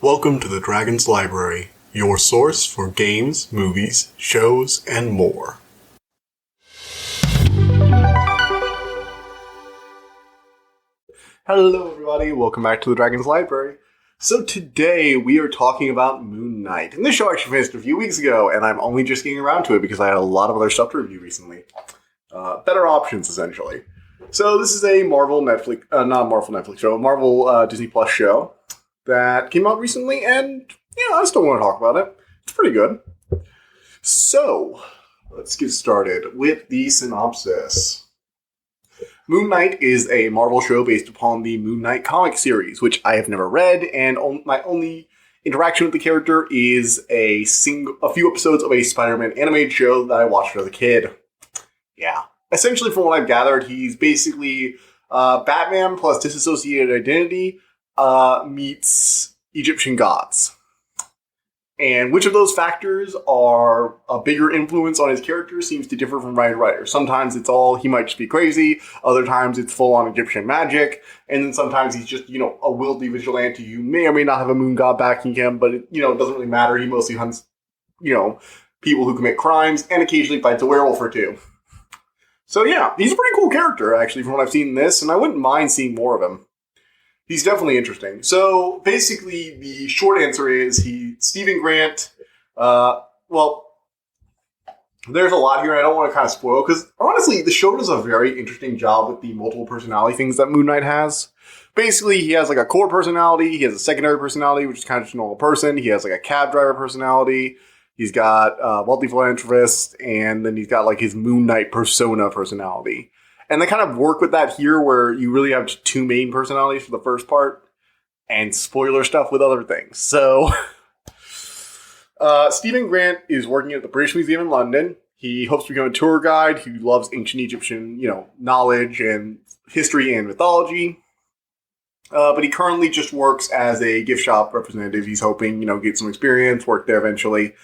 Welcome to the Dragon's Library, your source for games, movies, shows, and more. Hello everybody, welcome back to the Dragon's Library. So today we are talking about Moon Knight. And this show actually finished a few weeks ago, and I'm only just getting around to it because I had a lot of other stuff to review recently. Better options, essentially. So this is a Marvel Disney Plus show that came out recently, and yeah, I still want to talk about it. It's pretty good. So, let's get started with the synopsis. Moon Knight is a Marvel show based upon the Moon Knight comic series, which I have never read, and my only interaction with the character is a few episodes of a Spider-Man animated show that I watched as a kid. Yeah. Essentially, from what I've gathered, he's basically Batman plus disassociated identity meets Egyptian gods. And which of those factors are a bigger influence on his character seems to differ from writer to writer. Sometimes it's all, he might just be crazy. Other times it's full-on Egyptian magic. And then sometimes he's just, a wildy vigilante who may or may not have a moon god backing him, but it doesn't really matter. He mostly hunts, people who commit crimes and occasionally fights a werewolf or two. So yeah, he's a pretty cool character, actually, from what I've seen in this, and I wouldn't mind seeing more of him. He's definitely interesting. So, basically, the short answer is Stephen Grant, there's a lot here, and I don't want to kind of spoil, because, honestly, the show does a very interesting job with the multiple personality things that Moon Knight has. Basically, he has, a core personality, he has a secondary personality, which is kind of just a normal person, he has, a cab driver personality, he's got wealthy philanthropist, and then he's got, his Moon Knight persona personality. And they kind of work with that here where you really have two main personalities for the first part and spoiler stuff with other things. So, Stephen Grant is working at the British Museum in London. He hopes to become a tour guide who loves ancient Egyptian, knowledge and history and mythology. But he currently just works as a gift shop representative. He's hoping, get some experience, work there eventually.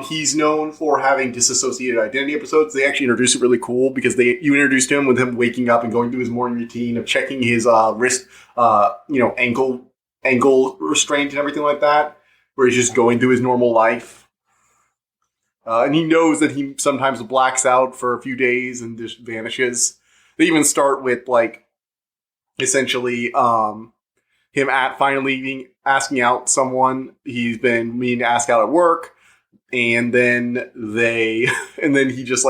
He's known for having disassociated identity episodes. They actually introduced it really cool because you introduced him with him waking up and going through his morning routine of checking his wrist, ankle restraint and everything like that, where he's just going through his normal life. And he knows that he sometimes blacks out for a few days and just vanishes. They even start with essentially him finally asking out someone he's been meaning to ask out at work. And then he just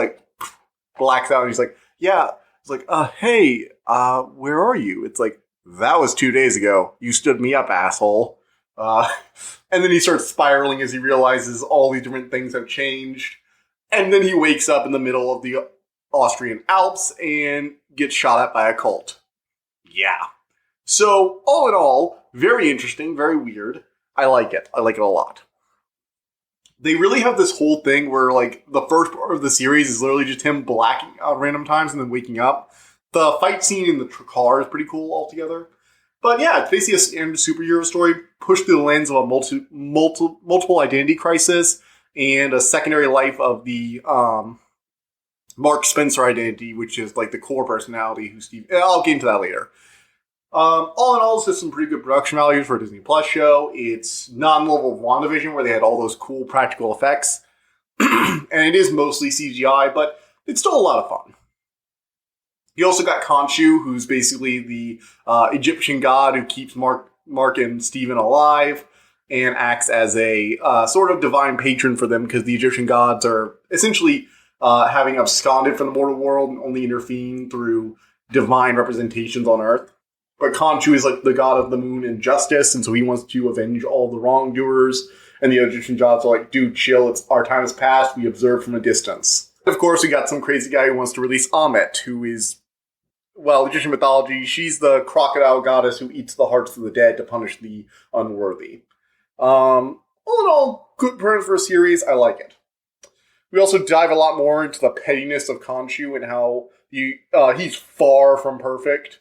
blacks out and he's like, yeah. It's like, hey, where are you? It's like, that was 2 days ago. You stood me up, asshole. And then he starts spiraling as he realizes all these different things have changed. And then he wakes up in the middle of the Austrian Alps and gets shot at by a cult. Yeah. So, all in all, very interesting, very weird. I like it. I like it a lot. They really have this whole thing where, the first part of the series is literally just him blacking out random times and then waking up. The fight scene in the car is pretty cool altogether. But yeah, it's basically a standard superhero story pushed through the lens of a multiple identity crisis and a secondary life of the Mark Spencer identity, which is, the core personality who Steve... I'll get into that later. All in all, it's just some pretty good production values for a Disney Plus show. It's not on the level of WandaVision, where they had all those cool practical effects. And it is mostly CGI, but it's still a lot of fun. You also got Khonshu, who's basically the Egyptian god who keeps Mark and Steven alive, and acts as a sort of divine patron for them, because the Egyptian gods are essentially having absconded from the mortal world and only intervening through divine representations on Earth. But Khonshu is the god of the moon and justice, and so he wants to avenge all the wrongdoers. And the Egyptian gods are like, dude, chill, our time has passed, we observe from a distance. Of course, we got some crazy guy who wants to release Ammit, who is, Egyptian mythology, she's the crocodile goddess who eats the hearts of the dead to punish the unworthy. All in all, good premise for a series, I like it. We also dive a lot more into the pettiness of Khonshu and how he's far from perfect.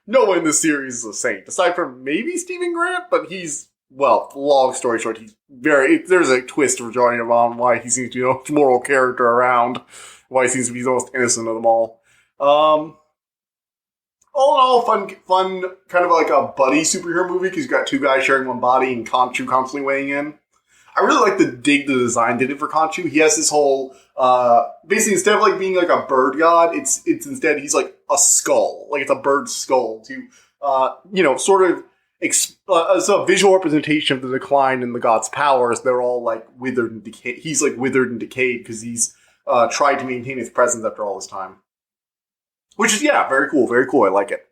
No one in this series is a saint, aside from maybe Stephen Grant, but he's, long story short, there's a twist for drawing him on why he seems to be the most moral character around, why he seems to be the most innocent of them all. all in all, fun, kind of like a buddy superhero movie because you've got two guys sharing one body and Khonshu constantly weighing in. I really like the design they did for Khonshu. He has this whole, basically instead of like being like a bird god, it's instead he's like a skull, like it's a bird skull to, sort of as a visual representation of the decline in the god's powers. They're all like withered and decayed. He's like withered and decayed because he's tried to maintain his presence after all this time. Which is, very cool, very cool. I like it.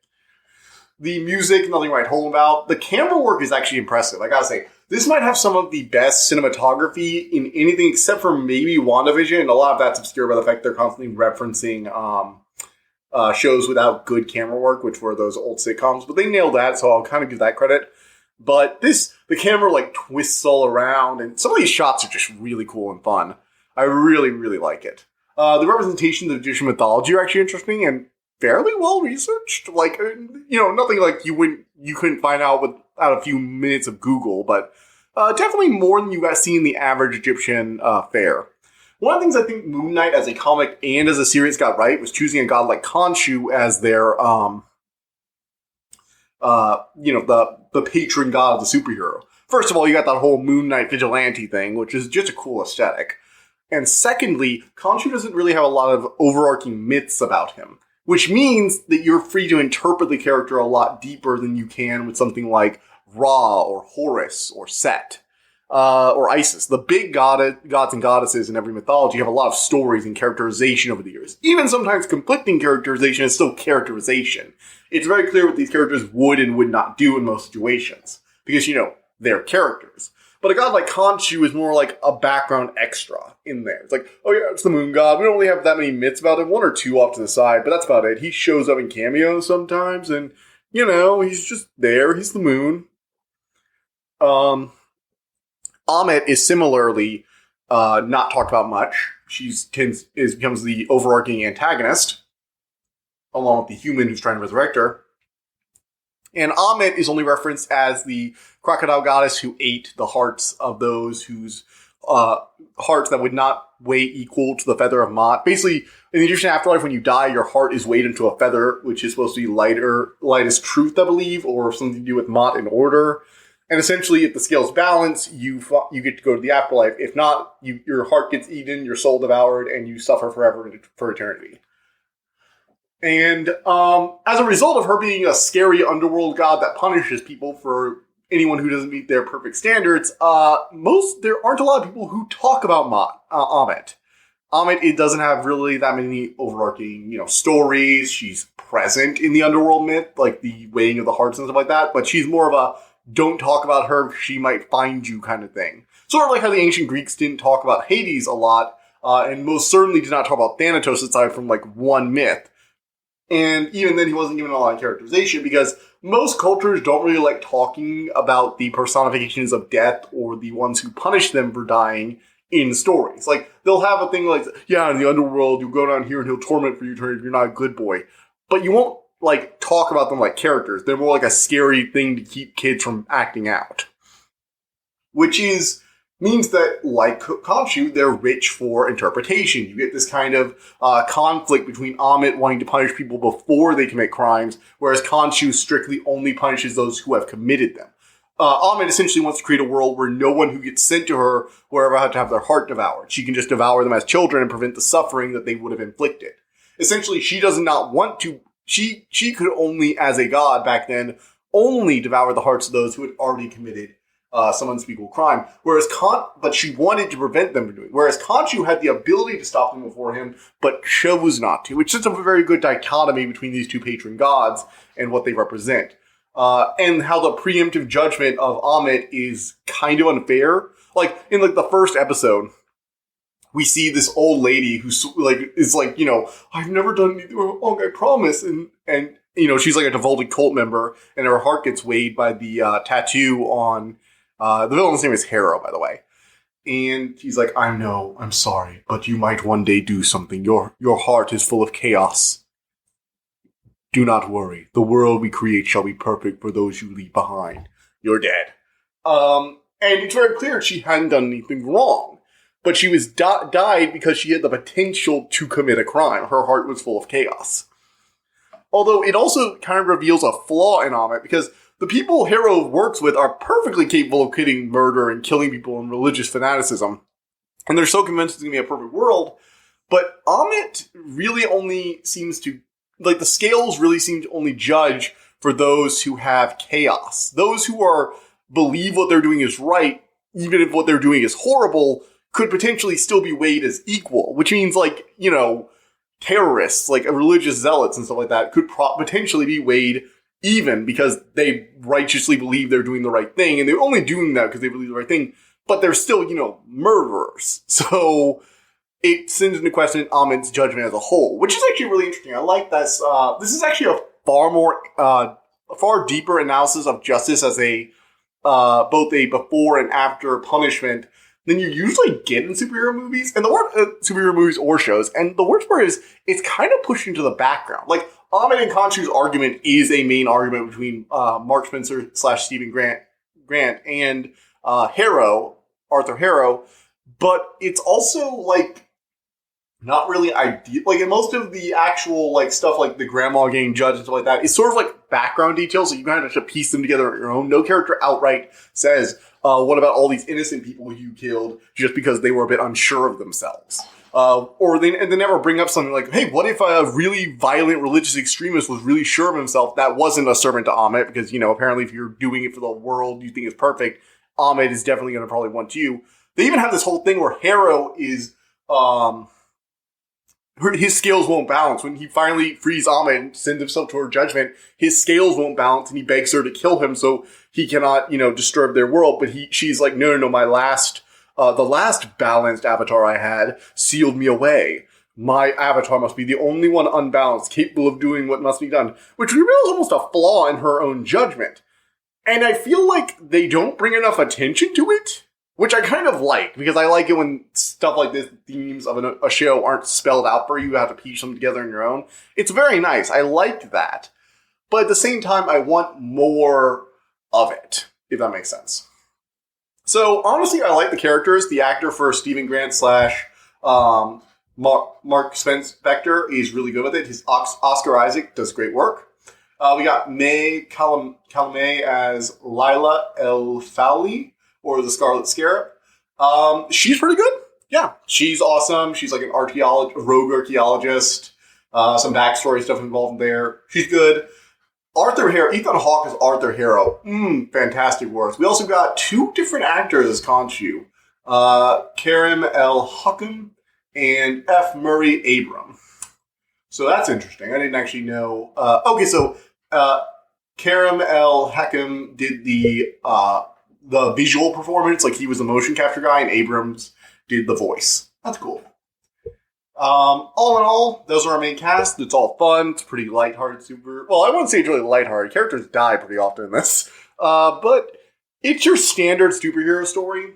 The music, nothing to write home about. The camera work is actually impressive. I gotta say, this might have some of the best cinematography in anything except for maybe WandaVision, and a lot of that's obscured by the fact they're constantly referencing shows without good camera work, which were those old sitcoms. But they nailed that, so I'll kind of give that credit. But the camera like twists all around, and some of these shots are just really cool and fun. I really, really like it. The representations of Egyptian mythology are actually interesting and fairly well researched. Like, nothing like you couldn't find out without a few minutes of Google, but definitely more than you guys see in the average Egyptian fare. One of the things I think Moon Knight as a comic and as a series got right was choosing a god like Khonshu as their, the patron god of the superhero. First of all, you got that whole Moon Knight vigilante thing, which is just a cool aesthetic. And secondly, Khonshu doesn't really have a lot of overarching myths about him, which means that you're free to interpret the character a lot deeper than you can with something like Ra or Horus or Set or Isis. The big gods and goddesses in every mythology have a lot of stories and characterization over the years. Even sometimes conflicting characterization is still characterization. It's very clear what these characters would and would not do in most situations because, they're characters. But a god like Khonshu is more like a background extra in there. It's like, oh yeah, it's the moon god. We don't really have that many myths about him. One or two off to the side, but that's about it. He shows up in cameos sometimes, and, he's just there. He's the moon. Ammit is similarly not talked about much. She becomes the overarching antagonist, along with the human who's trying to resurrect her. And Ammit is only referenced as the crocodile goddess who ate the hearts of those whose hearts that would not weigh equal to the feather of Mot. Basically, in the Egyptian afterlife, when you die, your heart is weighed into a feather, which is supposed to be light as truth, I believe, or something to do with Mot and order. And essentially, if the scales balance, you get to go to the afterlife. If not, your heart gets eaten, your soul devoured, and you suffer forever for eternity. And as a result of her being a scary underworld god that punishes people for anyone who doesn't meet their perfect standards, there aren't a lot of people who talk about Ammit. Ammit, it doesn't have really that many overarching, stories. She's present in the underworld myth, like the weighing of the hearts and stuff like that, but she's more of a don't talk about her, she might find you kind of thing. Sort of like how the ancient Greeks didn't talk about Hades a lot, and most certainly did not talk about Thanatos aside from like one myth. And even then, he wasn't given a lot of characterization because most cultures don't really like talking about the personifications of death or the ones who punish them for dying in stories. Like, they'll have a thing like, yeah, in the underworld, you'll go down here and he'll torment for you if you're not a good boy. But you won't, talk about them like characters. They're more like a scary thing to keep kids from acting out. Which means that, like Khonshu, they're rich for interpretation. You get this kind of conflict between Ammit wanting to punish people before they commit crimes, whereas Khonshu strictly only punishes those who have committed them. Ammit essentially wants to create a world where no one who gets sent to her will ever have to have their heart devoured. She can just devour them as children and prevent the suffering that they would have inflicted. Essentially, she does not want to. She could only, as a god back then, only devour the hearts of those who had already committed some unspeakable crime. But she wanted to prevent them from doing it. Whereas Khonshu had the ability to stop them before him, but chose not to. Which is a very good dichotomy between these two patron gods and what they represent. And how the preemptive judgment of Ammit is kind of unfair. Like, in the first episode, we see this old lady who's I've never done anything wrong, I promise. And she's like a devoted cult member, and her heart gets weighed by the tattoo on. The villain's name is Hera, by the way. And he's like, I know, I'm sorry, but you might one day do something. Your heart is full of chaos. Do not worry. The world we create shall be perfect for those you leave behind. You're dead. And it's very clear she hadn't done anything wrong. But she was died because she had the potential to commit a crime. Her heart was full of chaos. Although it also kind of reveals a flaw in Amit, because the people Harrow works with are perfectly capable of committing murder and killing people in religious fanaticism. And they're so convinced it's going to be a perfect world. But Amit really only seems to, like, the scales really seem to only judge for those who have chaos. Those who believe what they're doing is right, even if what they're doing is horrible, could potentially still be weighed as equal. Which means, like, terrorists, like religious zealots and stuff like that, could potentially be weighed even because they righteously believe they're doing the right thing. And they're only doing that because they believe the right thing. But they're still, murderers. So it sends into question Amit's judgment as a whole, which is actually really interesting. I like this. This is actually a far deeper analysis of justice as both a before and after punishment than you usually get in superhero movies, and superhero movies or shows. And the worst part is it's kind of pushed into the background. Like, Amit and Khonshu's argument is a main argument between Mark Spencer / Stephen Grant and Arthur Harrow, but it's also, like, not really ideal. Like, in most of the actual, like, stuff like the grandma getting judged and stuff like that, it's sort of like background details, so you kind of have to piece them together on your own. No character outright says, what about all these innocent people you killed just because they were a bit unsure of themselves? Or they never bring up something like, hey, what if a really violent religious extremist was really sure of himself? That wasn't a servant to Amit, because, apparently if you're doing it for the world you think is perfect, Amit is definitely going to probably want you. They even have this whole thing where Harrow is, his scales won't balance. When he finally frees Amit and sends himself to her judgment, his scales won't balance, and he begs her to kill him so he cannot, disturb their world. But she's like, no, the last balanced avatar I had sealed me away. My avatar must be the only one unbalanced, capable of doing what must be done, which reveals almost a flaw in her own judgment. And I feel like they don't bring enough attention to it, which I kind of like, because I like it when stuff like this, themes of a show aren't spelled out for you. You have to piece them together on your own. It's very nice. I liked that. But at the same time, I want more of it, if that makes sense. So, honestly, I like the characters. The actor for Stephen Grant / Mark Spence Spector is really good with it. His Oscar Isaac does great work. We got May Calamé as Lila El Fowley, or the Scarlet Scarab. She's pretty good. Yeah, she's awesome. She's like an rogue archaeologist. Some backstory stuff involved there. She's good. Ethan Hawke as Arthur Harrow. Fantastic work. We also got 2 different actors as Khonshu. Karim El Hakim and F. Murray Abram. So that's interesting. I didn't actually know. Karim El Hakim did the visual performance, like he was the motion capture guy, and Abrams did the voice. That's cool. All in all, those are our main cast. It's all fun. It's pretty lighthearted, I wouldn't say it's really lighthearted. Characters die pretty often in this. But it's your standard superhero story.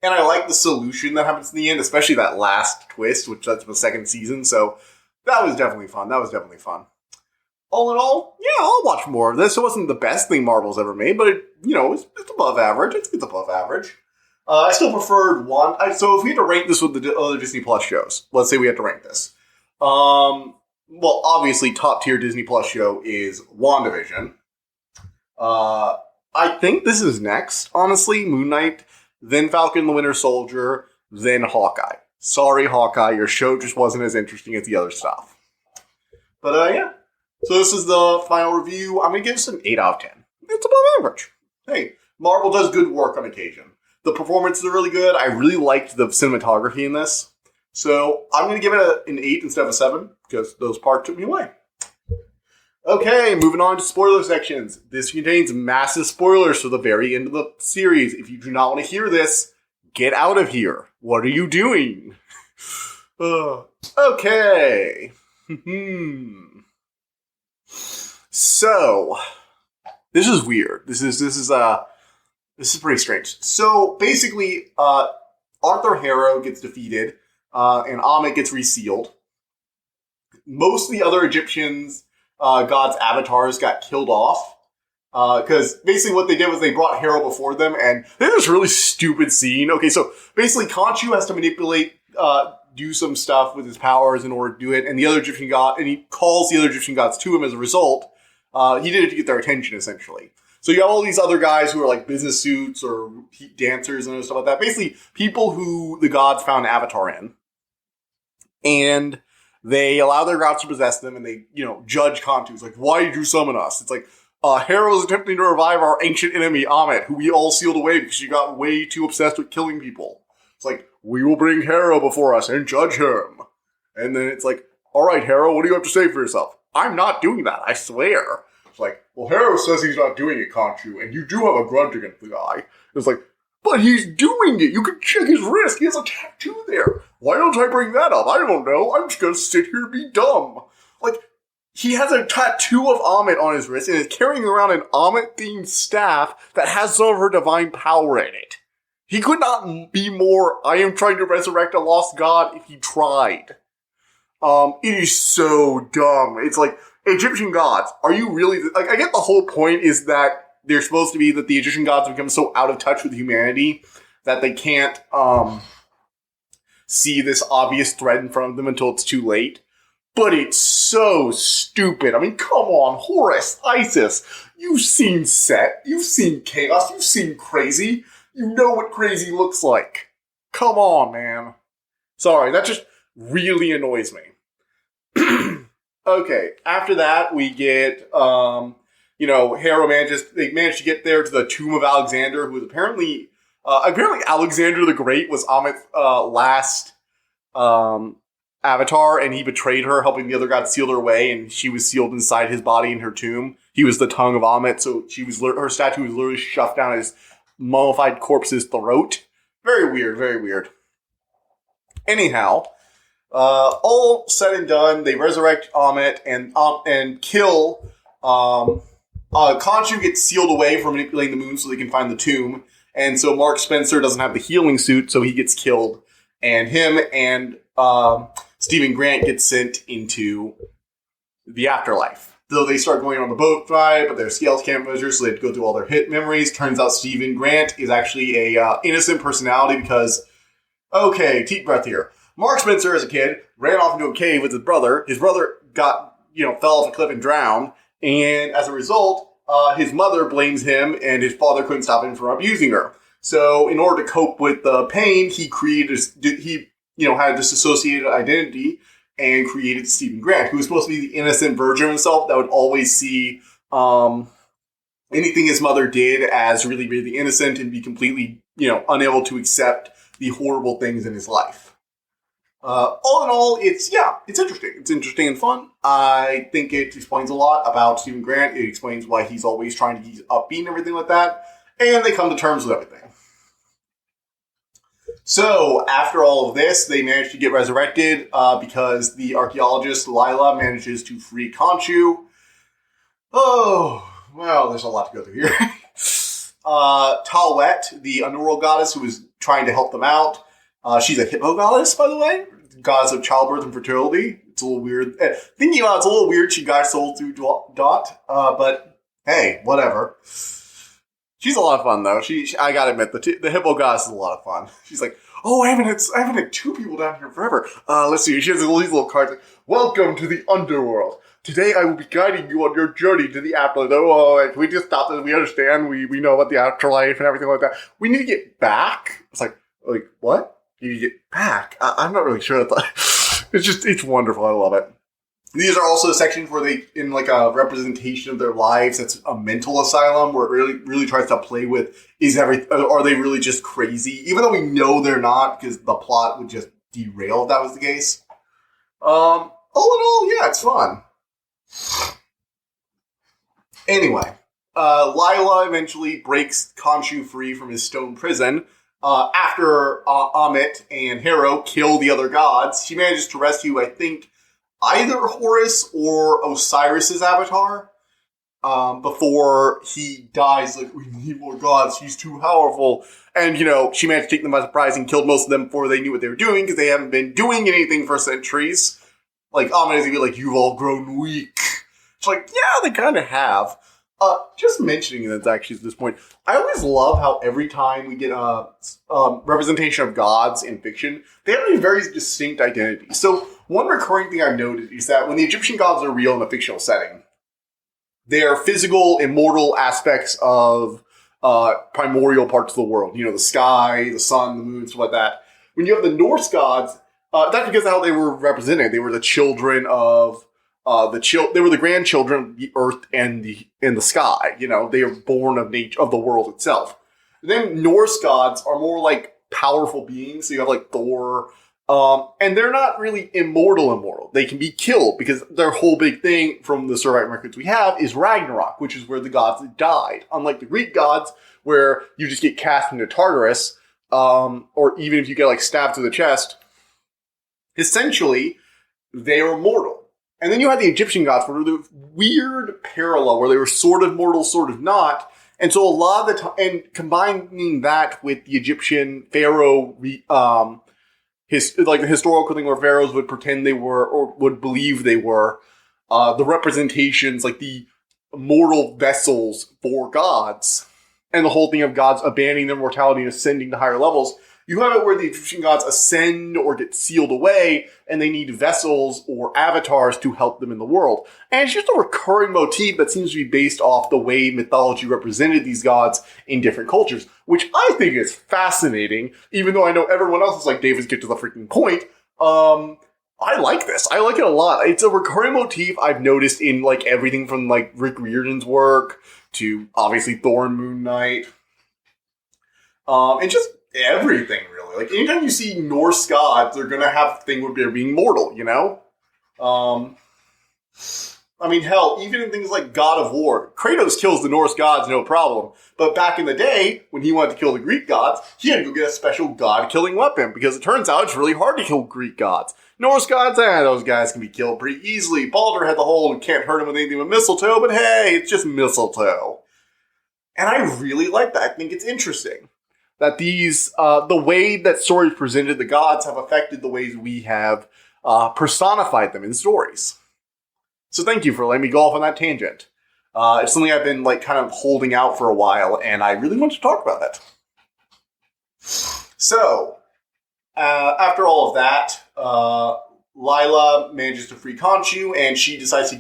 And I like the solution that happens in the end, especially that last twist, which that's the second season. So that was definitely fun. All in all, yeah, I'll watch more of this. It wasn't the best thing Marvel's ever made, but it's above average. It's above average. I still preferred one. So if we had to rank this with the other Disney Plus shows, let's say we had to rank this. Obviously, top tier Disney Plus show is WandaVision. I think this is next, honestly. Moon Knight, then Falcon and the Winter Soldier, then Hawkeye. Sorry, Hawkeye, your show just wasn't as interesting as the other stuff. But yeah. So this is the final review. I'm going to give this an 8 out of 10. It's above average. Hey, Marvel does good work on occasion. The performances are really good. I really liked the cinematography in this. So I'm going to give it an 8 instead of a 7, because those parts took me away. Okay, moving on to spoiler sections. This contains massive spoilers for the very end of the series. If you do not want to hear this, get out of here. What are you doing? Okay. So, this is weird. This is pretty strange. So, basically, Arthur Harrow gets defeated, and Amit gets resealed. Most of the other Egyptians, God's avatars, got killed off. Because basically what they did was they brought Harrow before them, and they had this really stupid scene. Okay, so basically Khonshu has to manipulate do some stuff with his powers in order to do it, and he calls the other Egyptian gods to him as a result. He did it to get their attention, essentially. So you have all these other guys who are like business suits or dancers and stuff like that. Basically, people who the gods found Avatar in. And they allow their gods to possess them, and they, judge Khonshu. It's like, why did you summon us? It's like, Hera is attempting to revive our ancient enemy, Amit, who we all sealed away because she got way too obsessed with killing people. It's like, we will bring Hera before us and judge him. And then it's like, all right, Hera, what do you have to say for yourself? I'm not doing that, I swear. It's like, well, Hera says he's not doing it, Khonshu, and you do have a grudge against the guy. It's like, but he's doing it. You can check his wrist. He has a tattoo there. Why don't I bring that up? I don't know. I'm just going to sit here and be dumb. Like, he has a tattoo of Amit on his wrist and is carrying around an Amit-themed staff that has some of her divine power in it. He could not be more, I am trying to resurrect a lost god if he tried. It is so dumb. It's like, Egyptian gods, are you really, like, I get the whole point is that they're supposed to be that the Egyptian gods become so out of touch with humanity that they can't see this obvious threat in front of them until it's too late. But it's so stupid. I mean, come on, Horus, Isis. You've seen Set. You've seen Chaos. You've seen Crazy. You know what Crazy looks like. Come on, man. Sorry, that just really annoys me. Okay, after that, we get... Hera managed to get there to the tomb of Alexander, who was apparently Alexander the Great was Amit's last avatar, and he betrayed her, helping the other gods seal her away, and she was sealed inside his body in her tomb. He was the tongue of Amit, so her statue was literally shoved down his mummified corpse's throat. Very weird, very weird. Anyhow, all said and done, they resurrect Amit and kill. Khonshu gets sealed away from manipulating the moon so they can find the tomb. And so Mark Spencer doesn't have the healing suit, so he gets killed. And him and Stephen Grant get sent into the afterlife. Though they start going on the boat ride, but their scales can't measure, so they have to go through all their hit memories. Turns out Stephen Grant is actually a innocent personality because, okay, deep breath here. Mark Spencer, as a kid, ran off into a cave with his brother. His brother fell off a cliff and drowned. And as a result, his mother blames him, and his father couldn't stop him from abusing her. So, in order to cope with the pain, he had this associated identity and created Stephen Grant, who was supposed to be the innocent version of himself that would always see anything his mother did as really, really innocent and be completely, unable to accept the horrible things in his life. All in all, it's interesting. It's interesting and fun. I think it explains a lot about Stephen Grant. It explains why he's always trying to be upbeat and everything like that. And they come to terms with everything. So, after all of this, they manage to get resurrected because the archaeologist Lila manages to free Khonshu. Oh, well, there's a lot to go through here. Talwet, the underworld goddess who is trying to help them out. She's a hippo goddess, by the way. Goddess of childbirth and fertility. It's a little weird. Thinking about it's a little weird she got sold through Dot. But hey, whatever. She's a lot of fun, though. I gotta admit, the hippo goddess is a lot of fun. She's like, oh, I haven't had two people down here forever. Let's see. She has all these little cards like, welcome to the underworld. Today I will be guiding you on your journey to the afterlife. Oh, can we just stop this? We understand. We know about the afterlife and everything like that. We need to get back. It's like what? You get back. I'm not really sure. It's wonderful. I love it. These are also sections where they, in like a representation of their lives, that's a mental asylum where it really, really tries to play with, are they really just crazy? Even though we know they're not, because the plot would just derail if that was the case. All in all, yeah, it's fun. Anyway, Lila eventually breaks Khonshu free from his stone prison. After Amit and Hera kill the other gods, she manages to rescue, I think, either Horus or Osiris's avatar before he dies. Like, we need more gods. He's too powerful. And, she managed to take them by surprise and killed most of them before they knew what they were doing because they haven't been doing anything for centuries. Like, Amit is going to be like, you've all grown weak. It's like, yeah, they kind of have. Just mentioning that actually at this point, I always love how every time we get a representation of gods in fiction, they have a very distinct identity. So one recurring thing I've noted is that when the Egyptian gods are real in a fictional setting, they are physical, immortal aspects of primordial parts of the world. You know, the sky, the sun, the moon, stuff like that. When you have the Norse gods, that's because of how they were represented. They were the children of they were the grandchildren of the earth and the sky. You know, they are born of nature, of the world itself. And then Norse gods are more like powerful beings. So you have like Thor, and they're not really immortal. They can be killed because their whole big thing from the surviving records we have is Ragnarok, which is where the gods died. Unlike the Greek gods, where you just get cast into Tartarus, or even if you get like stabbed through the chest, essentially they are mortal. And then you had the Egyptian gods, where the weird parallel where they were sort of mortal, sort of not. And so a lot of the time, and combining that with the Egyptian pharaoh, the historical thing where pharaohs would pretend they were, or would believe they were, the representations, like the mortal vessels for gods, and the whole thing of gods abandoning their mortality and ascending to higher levels. You have it where the Egyptian gods ascend or get sealed away, and they need vessels or avatars to help them in the world. And it's just a recurring motif that seems to be based off the way mythology represented these gods in different cultures, which I think is fascinating, even though I know everyone else is like, David, get to the freaking point. I like this. I like it a lot. It's a recurring motif I've noticed in like everything from like Rick Riordan's work to obviously Thor and Moon Knight. And just everything, really. Like, anytime you see Norse gods, they're gonna have a thing where they're being mortal, you know? I mean, hell, even in things like God of War, Kratos kills the Norse gods, no problem. But back in the day, when he wanted to kill the Greek gods, he had to go get a special god-killing weapon, because it turns out it's really hard to kill Greek gods. Norse gods, those guys can be killed pretty easily. Baldur had the whole, can't hurt him with anything but mistletoe, but hey, it's just mistletoe. And I really like that. I think it's interesting that these, the way that stories presented the gods have affected the ways we have personified them in stories. So thank you for letting me go off on that tangent. It's something I've been like kind of holding out for a while, and I really want to talk about that. So, after all of that, Lila manages to free Khonshu, and she decides to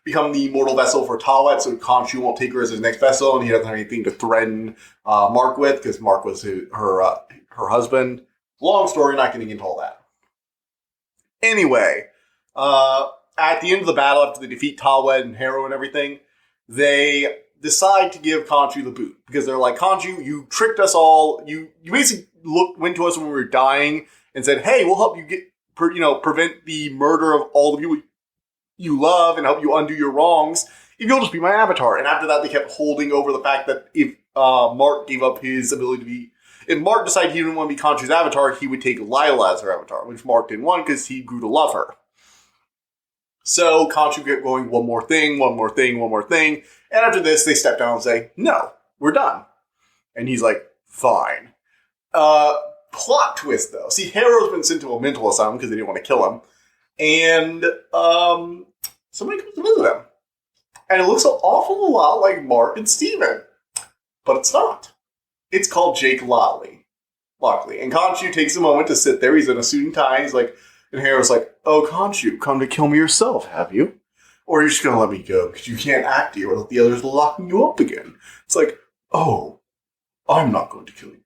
become the mortal vessel for Tawet, so Khonshu won't take her as his next vessel, and he doesn't have anything to threaten Mark with, because Mark was her husband. Long story, not getting into all that. Anyway, at the end of the battle, after they defeat Tawet and Harrow and everything, they decide to give Khonshu the boot, because they're like, Khonshu, you tricked us all. You basically went to us when we were dying and said, hey, we'll help you prevent the murder of all the people you love and help you undo your wrongs if you'll just be my avatar. And after that, they kept holding over the fact that if Mark gave up his ability to be, if Mark decided he didn't want to be Khonshu's avatar, he would take Lila as her avatar, which Mark didn't want because he grew to love her. So Khonshu kept going, one more thing. And after this, they step down and say, no, we're done. And he's like, fine. Plot twist, though. See, Harrow's been sent to a mental asylum because they didn't want to kill him. And somebody comes to visit him. And it looks an awful lot like Mark and Steven. But it's not. It's called Jake Lockley. And Khonshu takes a moment to sit there. He's in a suit and tie. He's like, and Harrow's like, oh, Khonshu, come to kill me yourself, have you? Or you're just going to let me go because you can't act here or let the others lock you up again. It's like, oh, I'm not going to kill you.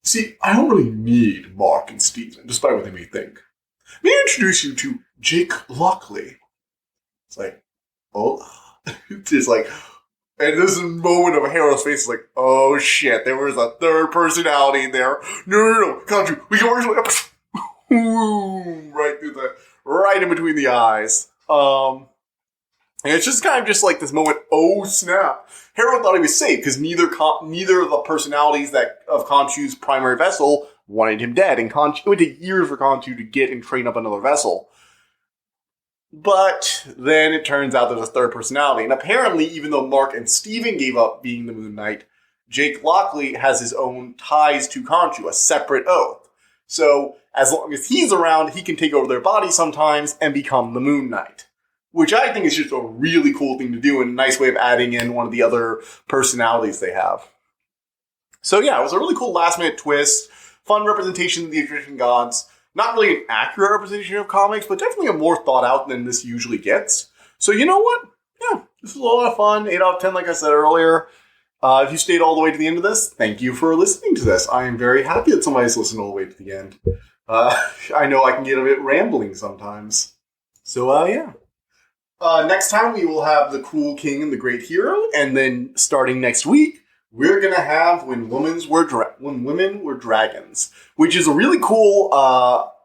See, I don't really need Mark and Steven, despite what they may think. May I introduce you to Jake Lockley? It's like, oh. It's just like, and this moment of Harrow's face is like, oh shit, there was a third personality in there. No, Khonshu, we can work right in between the eyes. And it's just kind of just like this moment, oh snap. Harrow thought he was safe because neither of the personalities of Khonshu's primary vessel wanted him dead. And it would take years for Khonshu to get and train up another vessel. But then it turns out there's a third personality. And apparently, even though Mark and Steven gave up being the Moon Knight, Jake Lockley has his own ties to Khonshu, a separate oath. So, as long as he's around, he can take over their body sometimes and become the Moon Knight. which I think is just a really cool thing to do and a nice way of adding in one of the other personalities they have. So yeah, it was a really cool last-minute twist, fun representation of the Egyptian gods. Not really an accurate representation of comics, but definitely a more thought out than this usually gets. So you know what? Yeah, this was a lot of fun. 8 out of 10, like I said earlier. If you stayed all the way to the end of this, thank you for listening to this. I am very happy that somebody's listened all the way to the end. I know I can get a bit rambling sometimes. So, yeah. Next time we will have The Cruel King and the Great Hero, and then starting next week, we're going to have When Women Were Dragons, which is a really cool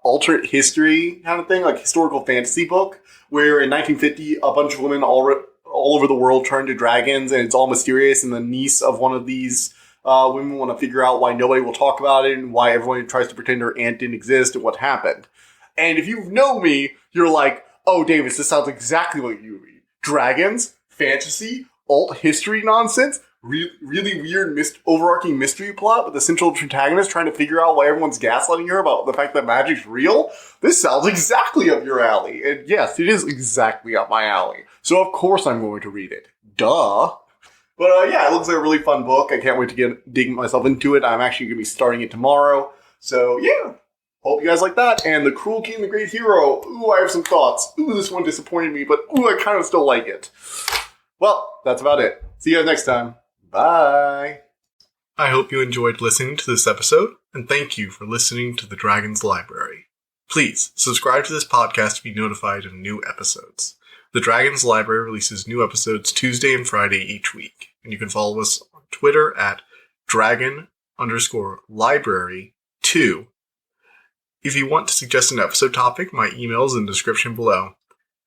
alternate history kind of thing, like historical fantasy book, where in 1950, a bunch of women all over the world turned to dragons, and it's all mysterious, and the niece of one of these women want to figure out why nobody will talk about it, and why everyone tries to pretend her aunt didn't exist, and what happened. And if you know me, you're like, oh, Davis, this sounds exactly what you read. Dragons, fantasy, alt history nonsense, really weird overarching mystery plot with the central protagonist trying to figure out why everyone's gaslighting her about the fact that magic's real. This sounds exactly up your alley. And yes, it is exactly up my alley. So of course I'm going to read it. Duh. But yeah, it looks like a really fun book. I can't wait to dig myself into it. I'm actually going to be starting it tomorrow. So yeah. Hope you guys like that. And The Cruel King, the Great Hero. Ooh, I have some thoughts. Ooh, this one disappointed me, but ooh, I kind of still like it. Well, that's about it. See you guys next time. Bye. I hope you enjoyed listening to this episode, and thank you for listening to The Dragon's Library. Please subscribe to this podcast to be notified of new episodes. The Dragon's Library releases new episodes Tuesday and Friday each week, and you can follow us on Twitter at dragon_library2. If you want to suggest an episode topic, my email is in the description below.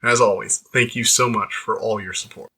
And as always, thank you so much for all your support.